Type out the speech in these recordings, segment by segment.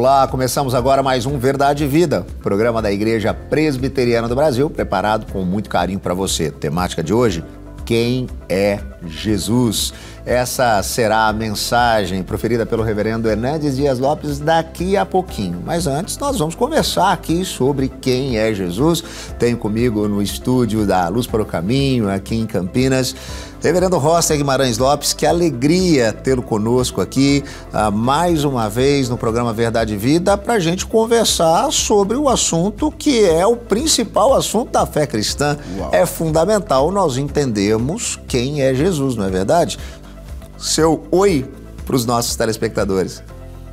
Olá, começamos agora mais um Verdade e Vida, programa da Igreja Presbiteriana do Brasil, preparado com muito carinho para você. Temática de hoje, quem é Jesus? Essa será a mensagem proferida pelo reverendo Hernandes Dias Lopes daqui a pouquinho. Mas antes, nós vamos conversar aqui sobre quem é Jesus. Tenho comigo no estúdio da Luz para o Caminho, aqui em Campinas, reverendo Roster Guimarães Lopes. Que alegria tê-lo conosco aqui mais uma vez no programa Verdade e Vida para a gente conversar sobre o assunto que é o principal assunto da fé cristã. Uau. É fundamental nós entendermos quem é Jesus, não é verdade? Seu oi para os nossos telespectadores.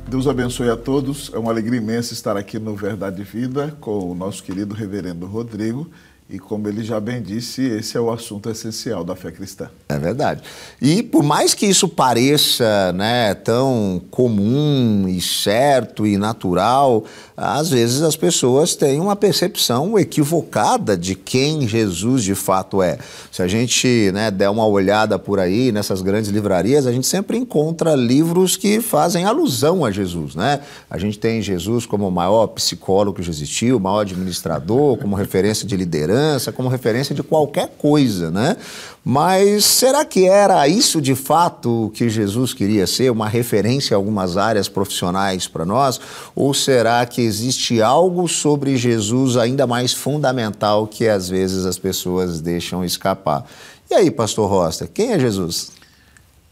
Deus abençoe a todos. É uma alegria imensa estar aqui no Verdade e Vida com o nosso querido reverendo Rodrigo. E como ele já bem disse, esse é o assunto essencial da fé cristã. É verdade. E por mais que isso pareça, né, tão comum e certo e natural, às vezes as pessoas têm uma percepção equivocada de quem Jesus de fato é. Se a gente, né, der uma olhada por aí nessas grandes livrarias, a gente sempre encontra livros que fazem alusão a Jesus, né? A gente tem Jesus como o maior psicólogo que já existiu, o maior administrador, como referência de liderança, como referência de qualquer coisa, né? Mas será que era isso de fato que Jesus queria ser, uma referência a algumas áreas profissionais para nós? Ou será que existe algo sobre Jesus ainda mais fundamental que às vezes as pessoas deixam escapar? E aí, pastor Roster, quem é Jesus?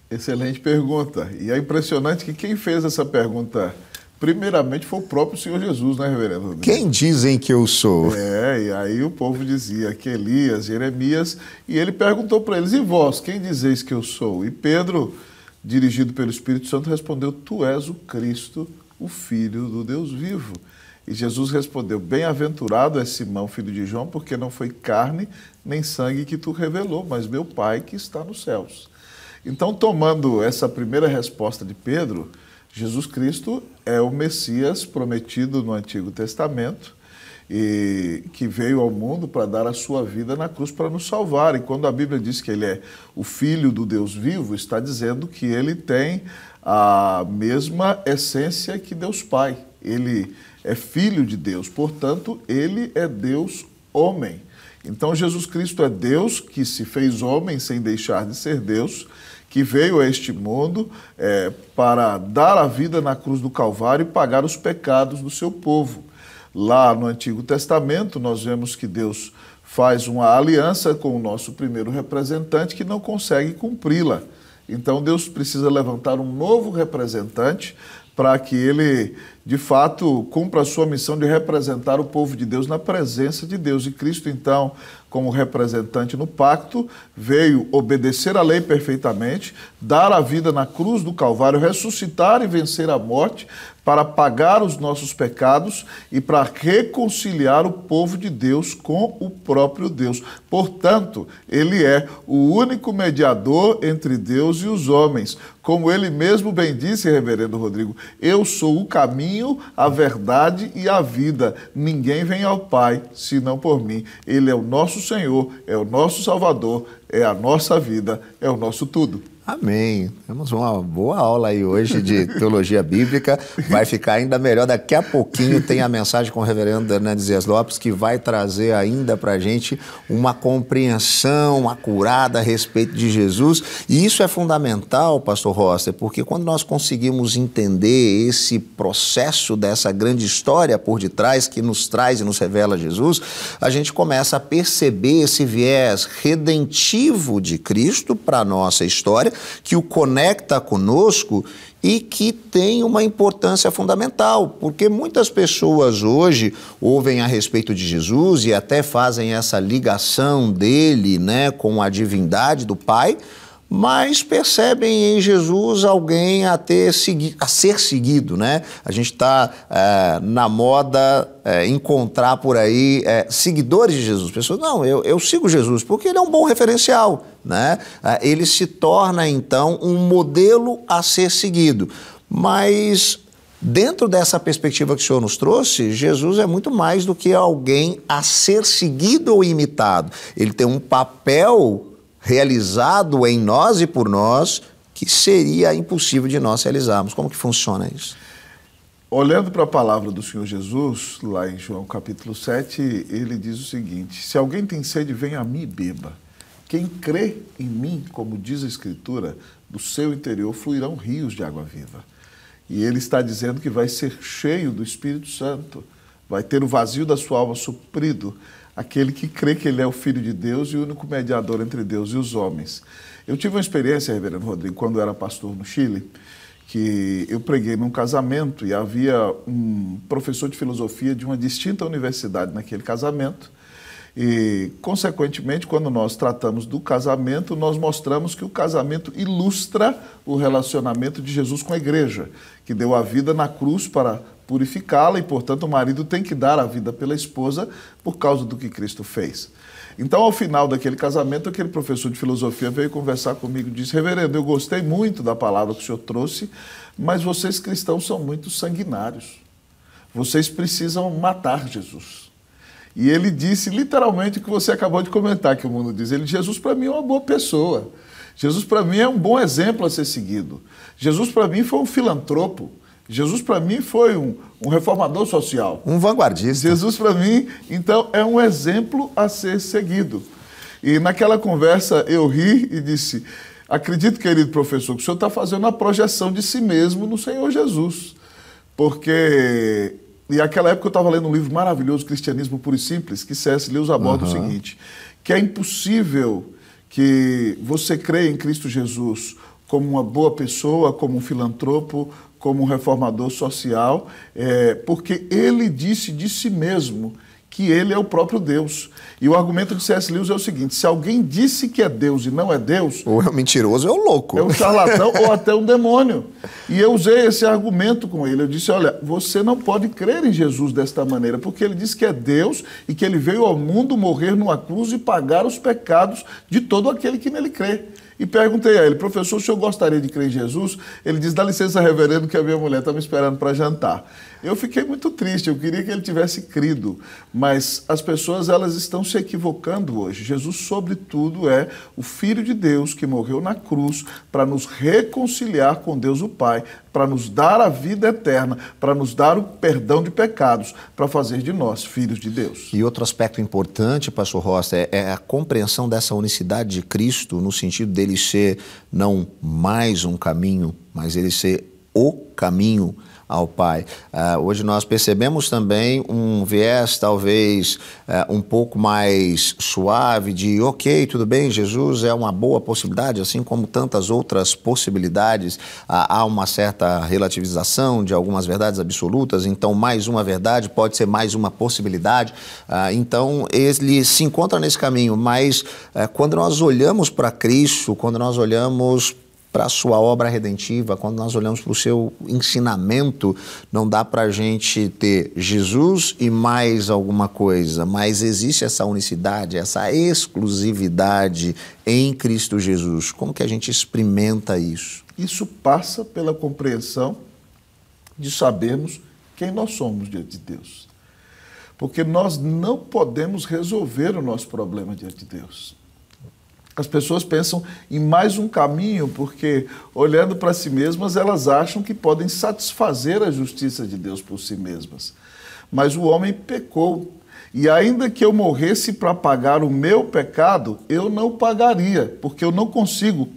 Excelente pergunta. E é impressionante que quem fez essa pergunta primeiramente foi o próprio Senhor Jesus, né, reverendo? Quem dizem que eu sou? E aí o povo dizia que Elias, Jeremias, e ele perguntou para eles, e vós, quem dizeis que eu sou? E Pedro, dirigido pelo Espírito Santo, respondeu, tu és o Cristo, o Filho do Deus vivo. E Jesus respondeu, bem-aventurado é Simão, filho de João, porque não foi carne nem sangue que tu revelou, mas meu Pai que está nos céus. Então, tomando essa primeira resposta de Pedro, Jesus Cristo é o Messias prometido no Antigo Testamento e que veio ao mundo para dar a sua vida na cruz para nos salvar. E quando a Bíblia diz que ele é o Filho do Deus vivo, está dizendo que ele tem a mesma essência que Deus Pai. Ele é Filho de Deus, portanto, ele é Deus homem. Então, Jesus Cristo é Deus que se fez homem sem deixar de ser Deus, que veio a este mundo para dar a vida na cruz do Calvário e pagar os pecados do seu povo. Lá no Antigo Testamento, nós vemos que Deus faz uma aliança com o nosso primeiro representante que não consegue cumpri-la. Então Deus precisa levantar um novo representante para que ele, de fato, cumpra a sua missão de representar o povo de Deus na presença de Deus. E Cristo, então, como representante no pacto, veio obedecer a lei perfeitamente, dar a vida na cruz do Calvário, ressuscitar e vencer a morte, para pagar os nossos pecados e para reconciliar o povo de Deus com o próprio Deus. Portanto, ele é o único mediador entre Deus e os homens. Como ele mesmo bem disse, reverendo Rodrigo, eu sou o caminho, a verdade e a vida. Ninguém vem ao Pai senão por mim. Ele é o nosso Senhor, é o nosso Salvador, é a nossa vida, é o nosso tudo. Amém. Temos uma boa aula aí hoje de teologia bíblica. Vai ficar ainda melhor. Daqui a pouquinho tem a mensagem com o reverendo Hernandes Dias Lopes, que vai trazer ainda para a gente uma compreensão acurada a respeito de Jesus. E isso é fundamental, pastor Roster, porque quando nós conseguimos entender esse processo dessa grande história por detrás que nos traz e nos revela Jesus, a gente começa a perceber esse viés redentivo de Cristo para a nossa história, que o conecta conosco e que tem uma importância fundamental, porque muitas pessoas hoje ouvem a respeito de Jesus e até fazem essa ligação dele, né, com a divindade do Pai, mas percebem em Jesus alguém a ser seguido, né? A gente está na moda encontrar por aí seguidores de Jesus. Pessoas, não, eu sigo Jesus porque ele é um bom referencial, né? Ele se torna, então, um modelo a ser seguido. Mas dentro dessa perspectiva que o senhor nos trouxe, Jesus é muito mais do que alguém a ser seguido ou imitado. Ele tem um papel realizado em nós e por nós que seria impossível de nós realizarmos. Como que funciona isso? olhando para a palavra do Senhor Jesus, lá em João capítulo 7, ele diz o seguinte: se alguém tem sede, venha a mim e beba. Quem crê em mim, como diz a Escritura, do seu interior fluirão rios de água viva. E ele está dizendo que vai ser cheio do Espírito Santo, vai ter o vazio da sua alma suprido, aquele que crê que ele é o Filho de Deus e o único mediador entre Deus e os homens. Eu tive uma experiência, reverendo Rodrigo, quando eu era pastor no Chile, que eu preguei num casamento e havia um professor de filosofia de uma distinta universidade naquele casamento. E, consequentemente, quando nós tratamos do casamento, nós mostramos que o casamento ilustra o relacionamento de Jesus com a igreja, que deu a vida na cruz para purificá-la e, portanto, o marido tem que dar a vida pela esposa por causa do que Cristo fez. Então, ao final daquele casamento, aquele professor de filosofia veio conversar comigo e disse: reverendo, eu gostei muito da palavra que o senhor trouxe, mas vocês cristãos são muito sanguinários. Vocês precisam matar Jesus. E ele disse literalmente o que você acabou de comentar, que o mundo diz. Ele: Jesus para mim é uma boa pessoa. Jesus para mim é um bom exemplo a ser seguido. Jesus para mim foi um filantropo. Jesus para mim foi um reformador social. Um vanguardista. Jesus para mim, então, é um exemplo a ser seguido. E naquela conversa eu ri e disse: acredito, querido professor, que o senhor está fazendo a projeção de si mesmo no Senhor Jesus. Porque... E naquela época eu estava lendo um livro maravilhoso, Cristianismo Puro e Simples, que C.S. Lewis aborda o seguinte, que é impossível que você creia em Cristo Jesus como uma boa pessoa, como um filantropo, como um reformador social, porque ele disse de si mesmo que ele é o próprio Deus. E o argumento de C.S. Lewis é o seguinte: se alguém disse que é Deus e não é Deus... ou é um mentiroso ou é um louco. É um charlatão ou até um demônio. E eu usei esse argumento com ele. Eu disse: olha, você não pode crer em Jesus desta maneira, porque ele disse que é Deus e que ele veio ao mundo morrer numa cruz e pagar os pecados de todo aquele que nele crê. E perguntei a ele: professor, o senhor gostaria de crer em Jesus? Ele disse: dá licença, reverendo, que a minha mulher está me esperando para jantar. Eu fiquei muito triste, eu queria que ele tivesse crido, mas as pessoas, elas estão se equivocando hoje. Jesus, sobretudo, é o Filho de Deus que morreu na cruz para nos reconciliar com Deus o Pai, para nos dar a vida eterna, para nos dar o perdão de pecados, para fazer de nós filhos de Deus. E outro aspecto importante, pastor Rossi, é a compreensão dessa unicidade de Cristo, no sentido dele ser não mais um caminho, mas ele ser o caminho ao Pai. Hoje nós percebemos também um viés talvez um pouco mais suave de ok, tudo bem, Jesus é uma boa possibilidade, assim como tantas outras possibilidades, há uma certa relativização de algumas verdades absolutas, então mais uma verdade pode ser mais uma possibilidade, então ele se encontra nesse caminho, mas quando nós olhamos para Cristo, quando nós olhamos para a sua obra redentiva, quando nós olhamos para o seu ensinamento, não dá para a gente ter Jesus e mais alguma coisa, mas existe essa unicidade, essa exclusividade em Cristo Jesus. Como que a gente experimenta isso? Isso passa pela compreensão de sabermos quem nós somos diante de Deus. Porque nós não podemos resolver o nosso problema diante de Deus. As pessoas pensam em mais um caminho, porque olhando para si mesmas, elas acham que podem satisfazer a justiça de Deus por si mesmas. Mas o homem pecou, e ainda que eu morresse para pagar o meu pecado, eu não pagaria, porque eu não consigo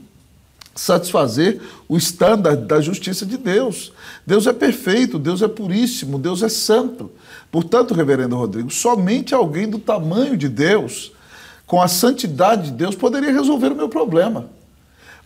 satisfazer o estándar da justiça de Deus. Deus é perfeito, Deus é puríssimo, Deus é santo. Portanto, reverendo Rodrigo, somente alguém do tamanho de Deus, com a santidade de Deus, poderia resolver o meu problema.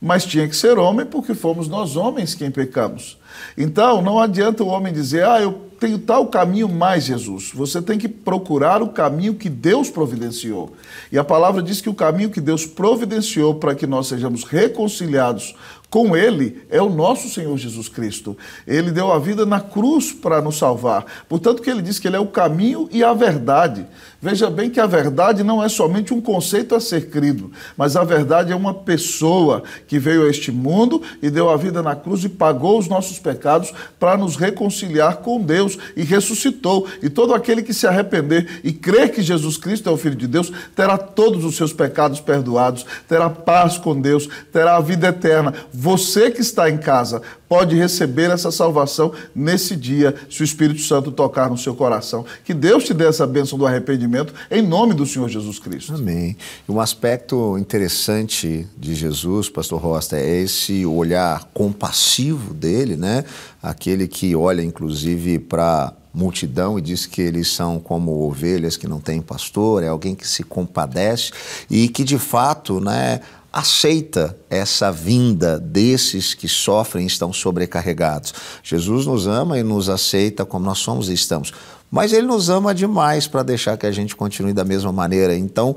Mas tinha que ser homem, porque fomos nós homens quem pecamos. Então, não adianta o homem dizer: eu tenho tal caminho mais, Jesus. Você tem que procurar o caminho que Deus providenciou. E a palavra diz que o caminho que Deus providenciou para que nós sejamos reconciliados com Ele é o nosso Senhor Jesus Cristo. Ele deu a vida na cruz para nos salvar. Portanto, que ele diz que Ele é o caminho e a verdade. Veja bem que a verdade não é somente um conceito a ser crido, mas a verdade é uma pessoa que veio a este mundo e deu a vida na cruz e pagou os nossos nossos pecados para nos reconciliar com Deus e ressuscitou. E todo aquele que se arrepender e crer que Jesus Cristo é o Filho de Deus, terá todos os seus pecados perdoados, terá paz com Deus, terá a vida eterna. Você que está em casa pode receber essa salvação nesse dia, se o Espírito Santo tocar no seu coração. Que Deus te dê essa bênção do arrependimento, em nome do Senhor Jesus Cristo. Amém. E um aspecto interessante de Jesus, pastor Rosta, é esse olhar compassivo dele, né? Aquele que olha, inclusive, para multidão e diz que eles são como ovelhas que não têm pastor, é alguém que se compadece e que, de fato, né, aceita essa vinda desses que sofrem e estão sobrecarregados. Jesus nos ama e nos aceita como nós somos e estamos. Mas Ele nos ama demais para deixar que a gente continue da mesma maneira. Então,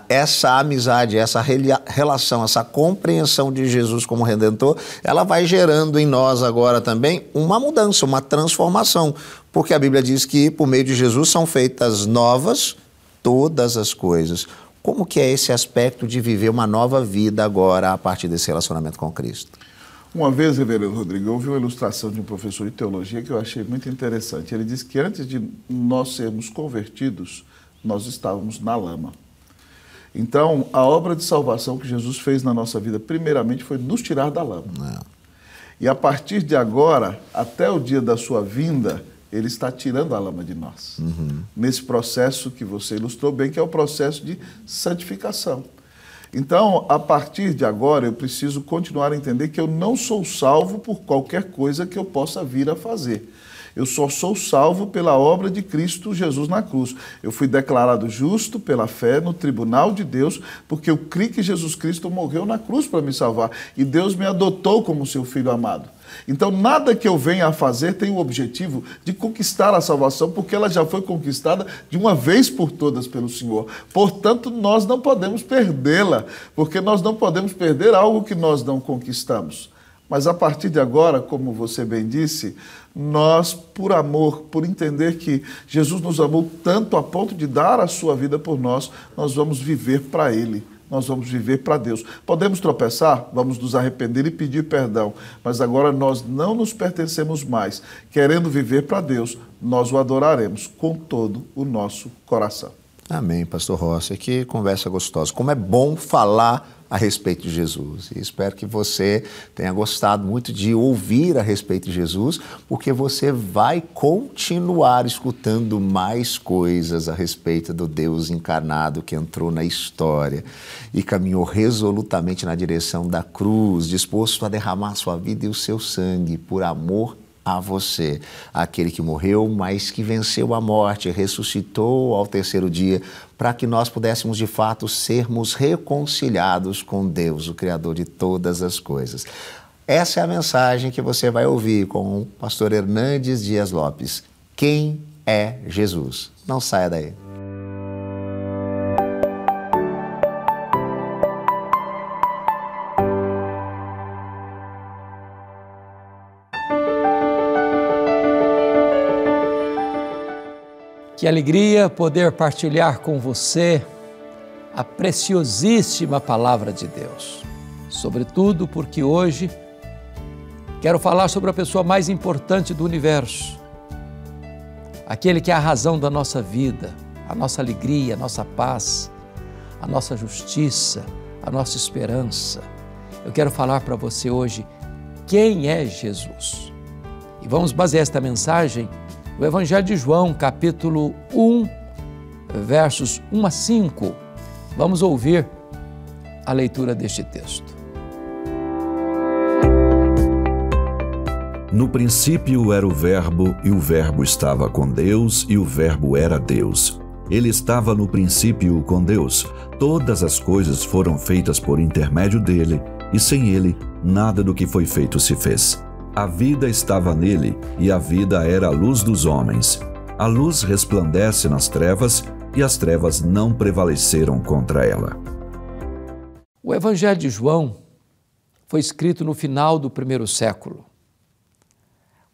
essa amizade, essa relação, essa compreensão de Jesus como Redentor, ela vai gerando em nós agora também uma mudança, uma transformação. Porque a Bíblia diz que por meio de Jesus são feitas novas todas as coisas. Como que é esse aspecto de viver uma nova vida agora a partir desse relacionamento com Cristo? Uma vez, reverendo Rodrigo, eu ouvi uma ilustração de um professor de teologia que eu achei muito interessante. Ele disse que antes de nós sermos convertidos, nós estávamos na lama. Então, a obra de salvação que Jesus fez na nossa vida, primeiramente, foi nos tirar da lama. E a partir de agora, até o dia da sua vinda, Ele está tirando a lama de nós. Nesse processo que você ilustrou bem, que é o processo de santificação. Então, a partir de agora, eu preciso continuar a entender que eu não sou salvo por qualquer coisa que eu possa vir a fazer. Eu só sou salvo pela obra de Cristo Jesus na cruz. Eu fui declarado justo pela fé no tribunal de Deus, porque eu criei que Jesus Cristo morreu na cruz para me salvar. E Deus me adotou como seu filho amado. Então, nada que eu venha a fazer tem o objetivo de conquistar a salvação, porque ela já foi conquistada de uma vez por todas pelo Senhor. Portanto, nós não podemos perdê-la, porque nós não podemos perder algo que nós não conquistamos. Mas a partir de agora, como você bem disse, nós, por amor, por entender que Jesus nos amou tanto a ponto de dar a sua vida por nós, nós vamos viver para Ele. Nós vamos viver para Deus. Podemos tropeçar? Vamos nos arrepender e pedir perdão. Mas agora nós não nos pertencemos mais. Querendo viver para Deus, nós o adoraremos com todo o nosso coração. Amém, pastor Rossi. Que conversa gostosa. Como é bom falar a respeito de Jesus. E espero que você tenha gostado muito de ouvir a respeito de Jesus, porque você vai continuar escutando mais coisas a respeito do Deus encarnado que entrou na história e caminhou resolutamente na direção da cruz, disposto a derramar sua vida e o seu sangue por amor a você, aquele que morreu, mas que venceu a morte, ressuscitou ao terceiro dia, para que nós pudéssemos de fato sermos reconciliados com Deus, o Criador de todas as coisas. Essa é a mensagem que você vai ouvir com o pastor Hernandes Dias Lopes. Quem é Jesus? Não saia daí. Que alegria poder partilhar com você a preciosíssima Palavra de Deus. Sobretudo porque hoje quero falar sobre a pessoa mais importante do universo, aquele que é a razão da nossa vida, a nossa alegria, a nossa paz, a nossa justiça, a nossa esperança. Eu quero falar para você hoje quem é Jesus. E vamos basear esta mensagem no Evangelho de João, capítulo 1, versos 1 a 5. Vamos ouvir a leitura deste texto. No princípio era o Verbo, e o Verbo estava com Deus, e o Verbo era Deus. Ele estava no princípio com Deus. Todas as coisas foram feitas por intermédio dele, e sem ele, nada do que foi feito se fez. A vida estava nele, e a vida era a luz dos homens. A luz resplandece nas trevas, e as trevas não prevaleceram contra ela. O Evangelho de João foi escrito no final do primeiro século,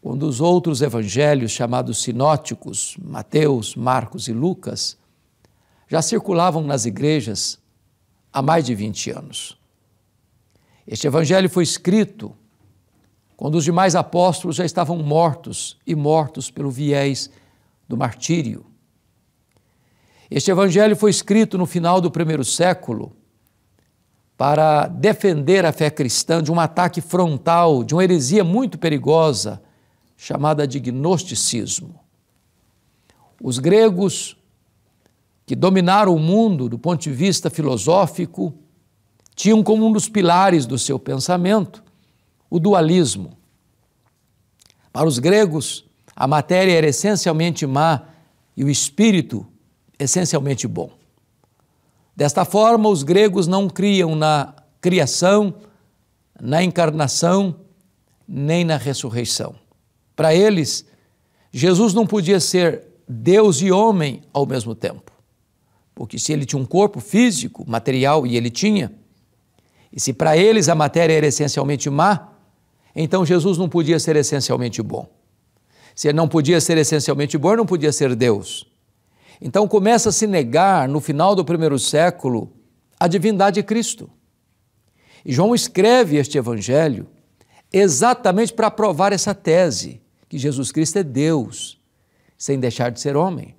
quando os outros evangelhos, chamados sinóticos, Mateus, Marcos e Lucas, já circulavam nas igrejas há mais de 20 anos. Este evangelho foi escrito quando os demais apóstolos já estavam mortos e mortos pelo viés do martírio. Este evangelho foi escrito no final do primeiro século para defender a fé cristã de um ataque frontal, de uma heresia muito perigosa, chamada de gnosticismo. Os gregos, que dominaram o mundo do ponto de vista filosófico, tinham como um dos pilares do seu pensamento o dualismo. Para os gregos, a matéria era essencialmente má e o espírito essencialmente bom. Desta forma, os gregos não criam na criação, na encarnação, nem na ressurreição. Para eles, Jesus não podia ser Deus e homem ao mesmo tempo, porque se ele tinha um corpo físico, material, e ele tinha, e se para eles a matéria era essencialmente má, então Jesus não podia ser essencialmente bom. Se ele não podia ser essencialmente bom, ele não podia ser Deus. Então começa a se negar, no final do primeiro século, a divindade de Cristo. E João escreve este evangelho exatamente para provar essa tese, que Jesus Cristo é Deus, sem deixar de ser homem.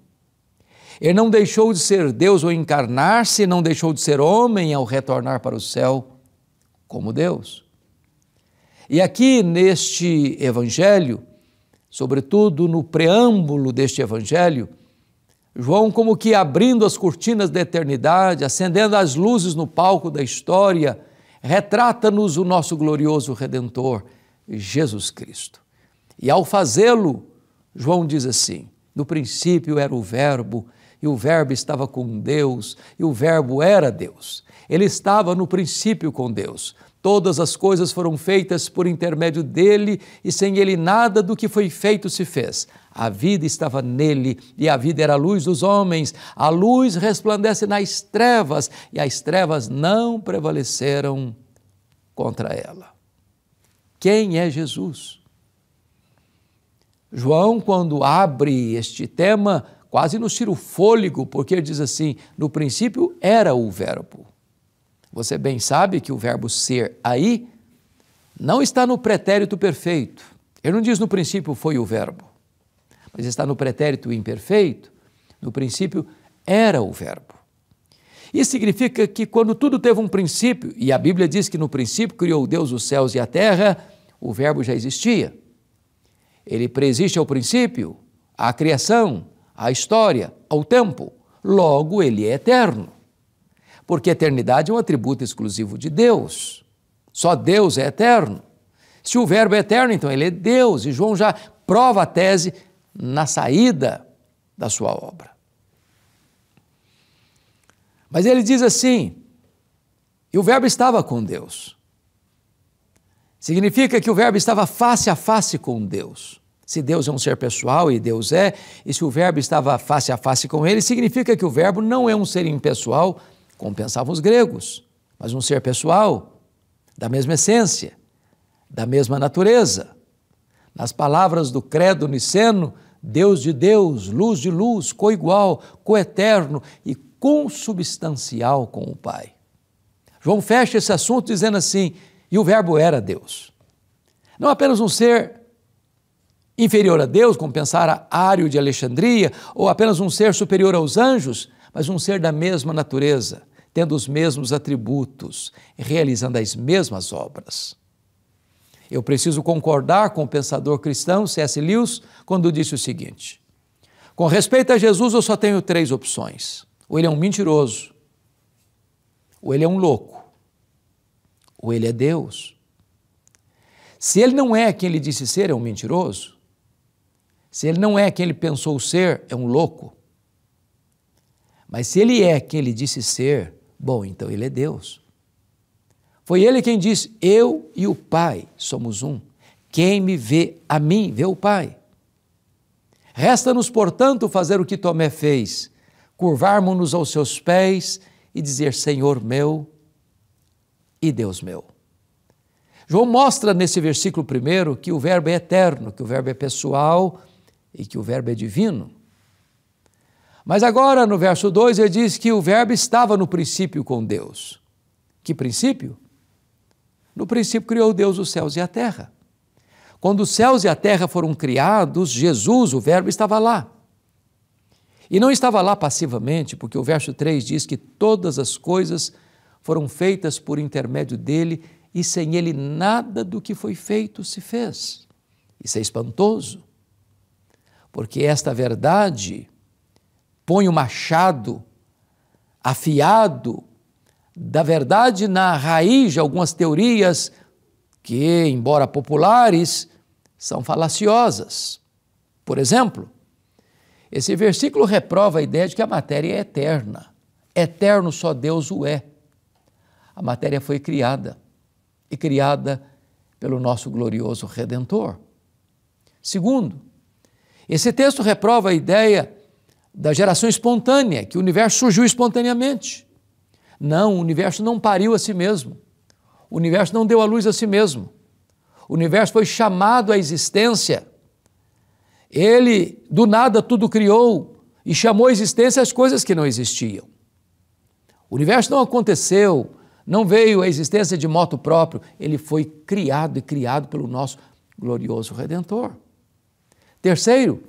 Ele não deixou de ser Deus ao encarnar-se, não deixou de ser homem ao retornar para o céu como Deus. E aqui neste evangelho, sobretudo no preâmbulo deste evangelho, João, como que abrindo as cortinas da eternidade, acendendo as luzes no palco da história, retrata-nos o nosso glorioso Redentor, Jesus Cristo. E ao fazê-lo, João diz assim: no princípio era o Verbo, e o Verbo estava com Deus, e o Verbo era Deus. Ele estava no princípio com Deus. Todas as coisas foram feitas por intermédio dele, e sem ele nada do que foi feito se fez. A vida estava nele, e a vida era a luz dos homens. A luz resplandece nas trevas, e as trevas não prevaleceram contra ela. Quem é Jesus? João, quando abre este tema, quase nos tira o fôlego, porque ele diz assim: no princípio era o Verbo. Você bem sabe que o verbo ser aí não está no pretérito perfeito. Ele não diz no princípio foi o verbo, mas está no pretérito imperfeito. No princípio era o Verbo. Isso significa que quando tudo teve um princípio, e a Bíblia diz que no princípio criou Deus os céus e a terra, o Verbo já existia. Ele preexiste ao princípio, à criação, à história, ao tempo. Logo, ele é eterno. Porque a eternidade é um atributo exclusivo de Deus. Só Deus é eterno. Se o Verbo é eterno, então ele é Deus. E João já prova a tese na saída da sua obra. Mas ele diz assim: e o Verbo estava com Deus. Significa que o Verbo estava face a face com Deus. Se Deus é um ser pessoal, e Deus é, e se o Verbo estava face a face com ele, significa que o Verbo não é um ser impessoal, como pensavam os gregos, mas um ser pessoal, da mesma essência, da mesma natureza. Nas palavras do credo niceno, Deus de Deus, luz de luz, coigual, coeterno e consubstancial com o Pai. João fecha esse assunto dizendo assim: e o Verbo era Deus. Não apenas um ser inferior a Deus, como pensara Ário de Alexandria, ou apenas um ser superior aos anjos, mas um ser da mesma natureza, tendo os mesmos atributos, realizando as mesmas obras. Eu preciso concordar com o pensador cristão C.S. Lewis quando disse o seguinte: com respeito a Jesus, eu só tenho 3 opções. Ou ele é um mentiroso, ou ele é um louco, ou ele é Deus. Se ele não é quem ele disse ser, é um mentiroso. Se ele não é quem ele pensou ser, é um louco. Mas se ele é quem ele disse ser, bom, então ele é Deus. Foi ele quem disse: eu e o Pai somos um. Quem me vê a mim, vê o Pai. Resta-nos, portanto, fazer o que Tomé fez, curvarmos-nos aos seus pés e dizer: Senhor meu e Deus meu. João mostra nesse versículo primeiro que o Verbo é eterno, que o Verbo é pessoal e que o Verbo é divino. Mas agora, no verso 2, ele diz que o Verbo estava no princípio com Deus. Que princípio? No princípio criou Deus os céus e a terra. Quando os céus e a terra foram criados, Jesus, o Verbo, estava lá. E não estava lá passivamente, porque o verso 3 diz que todas as coisas foram feitas por intermédio dele e sem ele nada do que foi feito se fez. Isso é espantoso, porque esta verdade põe o machado afiado da verdade na raiz de algumas teorias que, embora populares, são falaciosas. Por exemplo, esse versículo reprova a ideia de que a matéria é eterna. Eterno só Deus o é. A matéria foi criada, e criada pelo nosso glorioso Redentor. Segundo, esse texto reprova a ideia da geração espontânea, que o universo surgiu espontaneamente. Não, o universo não pariu a si mesmo. O universo não deu à luz a si mesmo. O universo foi chamado à existência. Ele, do nada, tudo criou e chamou à existência as coisas que não existiam. O universo não aconteceu, não veio à existência de motu próprio. Ele foi criado e criado pelo nosso glorioso Redentor. Terceiro,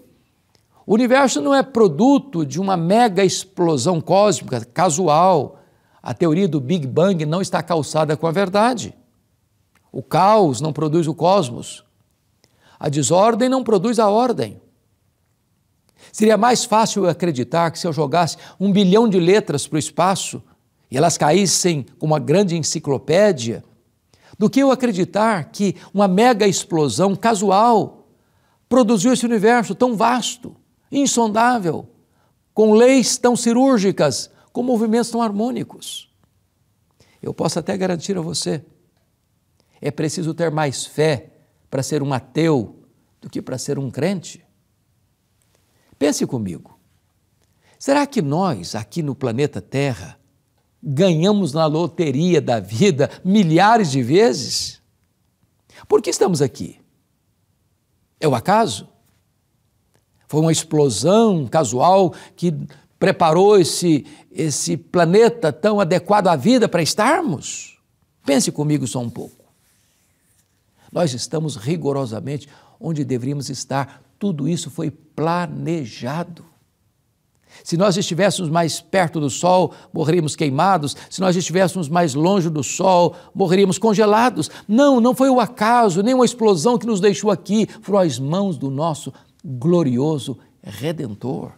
o universo não é produto de uma mega explosão cósmica casual. A teoria do Big Bang não está calçada com a verdade. O caos não produz o cosmos. A desordem não produz a ordem. Seria mais fácil acreditar que se eu jogasse 1 bilhão de letras para o espaço e elas caíssem como uma grande enciclopédia, do que eu acreditar que uma mega explosão casual produziu esse universo tão vasto, insondável, com leis tão cirúrgicas, com movimentos tão harmônicos. Eu posso até garantir a você, é preciso ter mais fé para ser um ateu do que para ser um crente. Pense comigo, será que nós, aqui no planeta Terra, ganhamos na loteria da vida milhares de vezes? Por que estamos aqui? É o acaso? Foi uma explosão casual que preparou esse planeta tão adequado à vida para estarmos? Pense comigo só um pouco. Nós estamos rigorosamente onde deveríamos estar. Tudo isso foi planejado. Se nós estivéssemos mais perto do Sol, morreríamos queimados. Se nós estivéssemos mais longe do Sol, morreríamos congelados. Não foi o acaso, nem uma explosão que nos deixou aqui. Foram as mãos do nosso glorioso Redentor.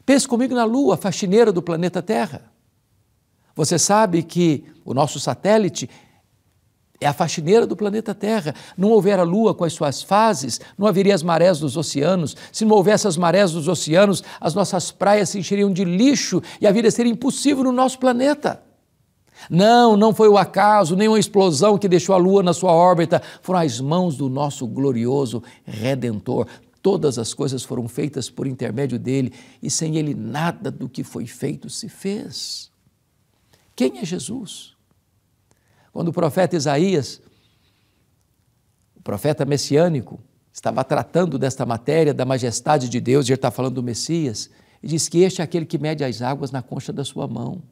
Pense comigo na Lua, a faxineira do planeta Terra. Você sabe que o nosso satélite é a faxineira do planeta Terra. Não houver a Lua com as suas fases, não haveria as marés dos oceanos. Se não houvesse as marés dos oceanos, as nossas praias se encheriam de lixo e a vida seria impossível no nosso planeta. Não foi o acaso, nem uma explosão que deixou a Lua na sua órbita. Foram as mãos do nosso glorioso Redentor. Todas as coisas foram feitas por intermédio dele e sem ele nada do que foi feito se fez. Quem é Jesus? Quando o profeta Isaías, o profeta messiânico, estava tratando desta matéria, da majestade de Deus, e ele está falando do Messias, e diz que este é aquele que mede as águas na concha da sua mão,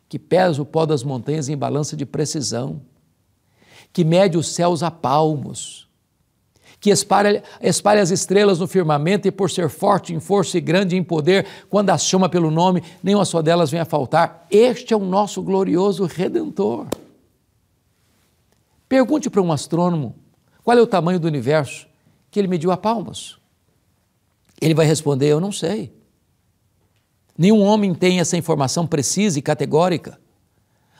que pesa o pó das montanhas em balança de precisão, que mede os céus a palmos, que espalha as estrelas no firmamento e por ser forte em força e grande em poder, quando as chama pelo nome, nenhuma só delas vem a faltar. Este é o nosso glorioso Redentor. Pergunte para um astrônomo qual é o tamanho do universo que ele mediu a palmos. Ele vai responder, eu não sei. Nenhum homem tem essa informação precisa e categórica.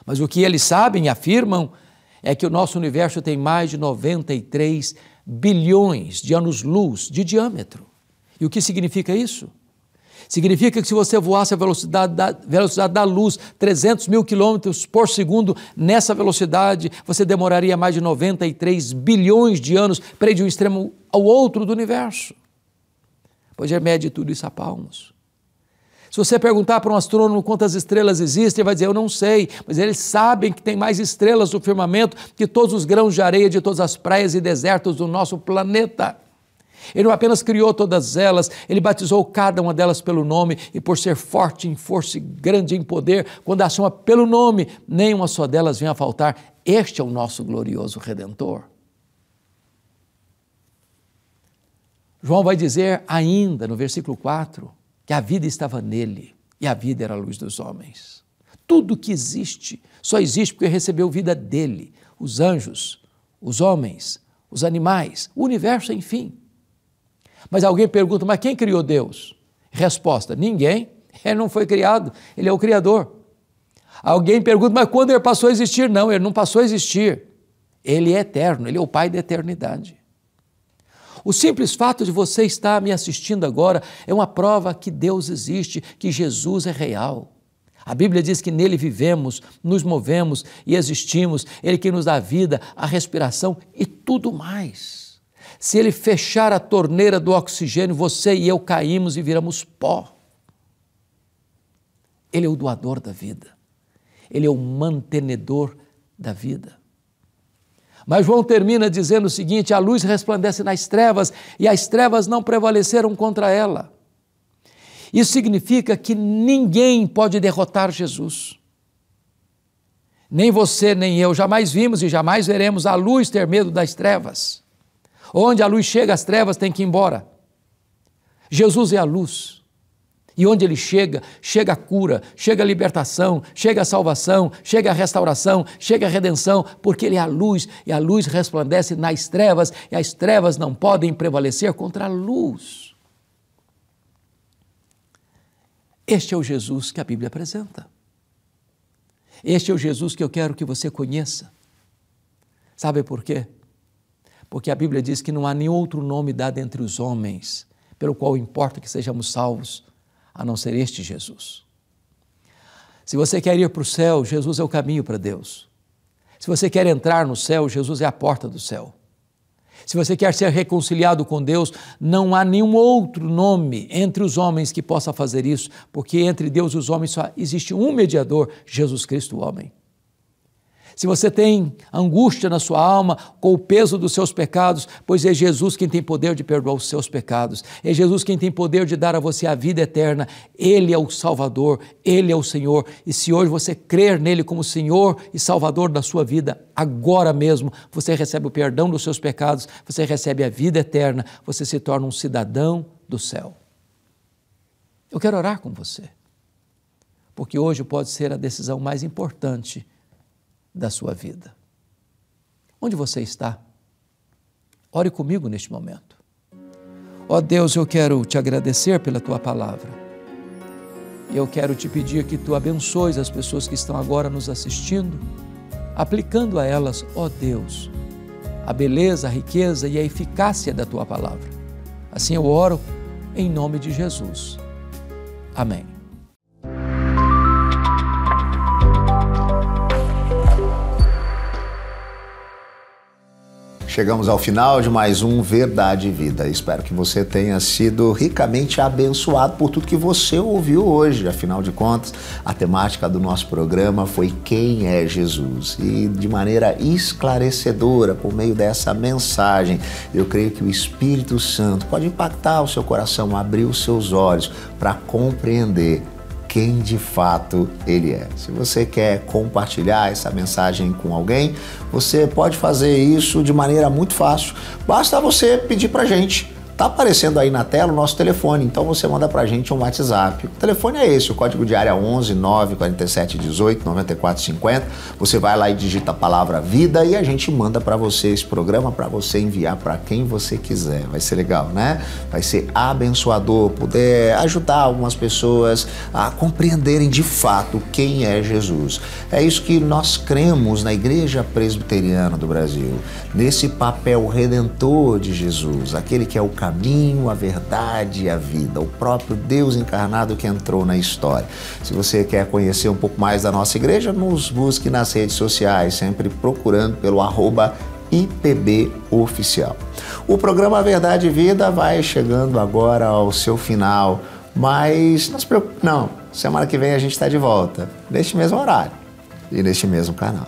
Mas o que eles sabem e afirmam é que o nosso universo tem mais de 93 bilhões de anos-luz de diâmetro. E o que significa isso? Significa que se você voasse a velocidade da luz, 300 mil quilômetros por segundo, nessa velocidade, você demoraria mais de 93 bilhões de anos para ir de um extremo ao outro do universo. Pois ele mede tudo isso a palmos. Se você perguntar para um astrônomo quantas estrelas existem, ele vai dizer, eu não sei, mas eles sabem que tem mais estrelas no firmamento que todos os grãos de areia de todas as praias e desertos do nosso planeta. Ele não apenas criou todas elas, ele batizou cada uma delas pelo nome, e por ser forte em força e grande em poder, quando a chama pelo nome, nenhuma só delas vem a faltar. Este é o nosso glorioso Redentor. João vai dizer ainda no versículo 4 que a vida estava nele e a vida era a luz dos homens. Tudo que existe só existe porque recebeu vida dele. Os anjos, os homens, os animais, o universo, enfim. Mas alguém pergunta, mas quem criou Deus? Resposta, ninguém. Ele não foi criado, ele é o Criador. Alguém pergunta, mas quando ele passou a existir? Não, ele não passou a existir. Ele é eterno, ele é o Pai da eternidade. O simples fato de você estar me assistindo agora é uma prova que Deus existe, que Jesus é real. A Bíblia diz que nele vivemos, nos movemos e existimos, ele que nos dá a vida, a respiração e tudo mais. Se ele fechar a torneira do oxigênio, você e eu caímos e viramos pó. Ele é o doador da vida, ele é o mantenedor da vida. Mas João termina dizendo o seguinte, a luz resplandece nas trevas e as trevas não prevaleceram contra ela. Isso significa que ninguém pode derrotar Jesus. Nem você, nem eu jamais vimos e jamais veremos a luz ter medo das trevas. Onde a luz chega, as trevas têm que ir embora. Jesus é a luz. E onde ele chega, chega a cura, chega a libertação, chega a salvação, chega a restauração, chega a redenção, porque ele é a luz, e a luz resplandece nas trevas, e as trevas não podem prevalecer contra a luz. Este é o Jesus que a Bíblia apresenta. Este é o Jesus que eu quero que você conheça. Sabe por quê? Porque a Bíblia diz que não há nenhum outro nome dado entre os homens, pelo qual importa que sejamos salvos, a não ser este Jesus. Se você quer ir para o céu, Jesus é o caminho para Deus. Se você quer entrar no céu, Jesus é a porta do céu. Se você quer ser reconciliado com Deus, não há nenhum outro nome entre os homens que possa fazer isso, porque entre Deus e os homens só existe um mediador, Jesus Cristo, o homem. Se você tem angústia na sua alma com o peso dos seus pecados, pois é Jesus quem tem poder de perdoar os seus pecados. É Jesus quem tem poder de dar a você a vida eterna. Ele é o Salvador, Ele é o Senhor. E se hoje você crer nele como Senhor e Salvador da sua vida, agora mesmo você recebe o perdão dos seus pecados, você recebe a vida eterna, você se torna um cidadão do céu. Eu quero orar com você, porque hoje pode ser a decisão mais importante da sua vida. Onde você está? Ore comigo neste momento. Ó Deus, eu quero te agradecer pela tua palavra. Eu quero te pedir que tu abençoes as pessoas que estão agora nos assistindo, aplicando a elas, ó Deus, a beleza, a riqueza e a eficácia da tua palavra. Assim eu oro em nome de Jesus. Amém. Chegamos ao final de mais um Verdade e Vida. Espero que você tenha sido ricamente abençoado por tudo que você ouviu hoje. Afinal de contas, a temática do nosso programa foi quem é Jesus. E de maneira esclarecedora, por meio dessa mensagem, eu creio que o Espírito Santo pode impactar o seu coração, abrir os seus olhos para compreender quem de fato Ele é. Se você quer compartilhar essa mensagem com alguém, você pode fazer isso de maneira muito fácil. Basta você pedir pra gente. Tá aparecendo aí na tela o nosso telefone, então você manda pra gente um WhatsApp. O telefone é esse, o código de área 11 947 18 94 50. Você vai lá e digita a palavra vida e a gente manda pra você esse programa para você enviar para quem você quiser. Vai ser legal, né? Vai ser abençoador, poder ajudar algumas pessoas a compreenderem de fato quem é Jesus. É isso que nós cremos na Igreja Presbiteriana do Brasil, nesse papel redentor de Jesus, aquele que é o caminho, a verdade e a vida, o próprio Deus encarnado que entrou na história. Se você quer conhecer um pouco mais da nossa igreja, nos busque nas redes sociais, sempre procurando pelo @IPBOficial. O programa Verdade e Vida vai chegando agora ao seu final, mas não se preocupe não, semana que vem a gente está de volta, neste mesmo horário e neste mesmo canal.